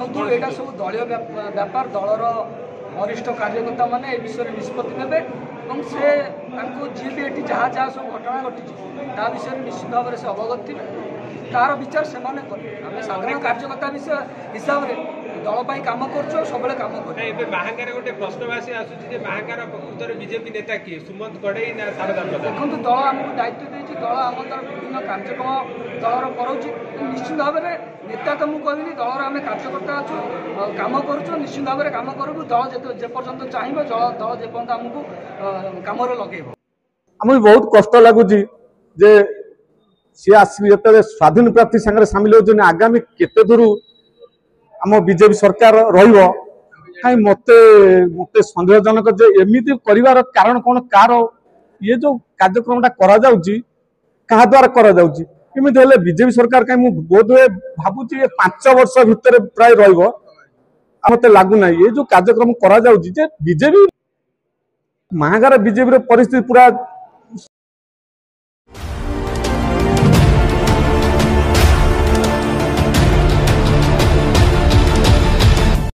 देखो यहाँ सब दलीय व्यापार दलर वरिष्ठ कार्यकर्ता मैंने ए विषय निष्पत्ति ने से जी भी ये जहाँ जहाँ सब घटना घटी ता विषय निश्चित भाव से अवगत थे तार विचार से आम साधारण कार्यकर्ता विषय हिसाब से दल पर कम कर सब कम कर महांगार गोटे प्रश्नवासी आसूँ महांगार प्रकृत बीजेपी नेता किए सुमंत गड़ई ना शारदा प्रधान देखो दल आमको दायित्व देती दल आम द्वारा विभिन्न कार्यक्रम दलर कर निश्चित भाव में नेता तो मुझे कहनी दलर आम कार्यकर्ता अच्छु कम करुँ निश्चित भाव में कम करूँ दल जेपर्यंत चाहिए दल जेपर्यंत आमको कम लगे आम बहुत कष्ट लगुच जे सी आसते स्वाधीन प्रार्थी सागर सामिल होती आगामी केते दूर आम बीजेपी सरकार रही मत सन्देहजनक जे एमती कर कारण कौन कार ये जो कार्यक्रमटा क्या द्वारा करमती हेल्ले बीजेपी सरकार कहीं बोध हुए भावुची 5 वर्ष भितर प्राय मत लगुना ये जो कार्यक्रम करा बीजेपी महागार बीजेपी परिस्थिति पूरा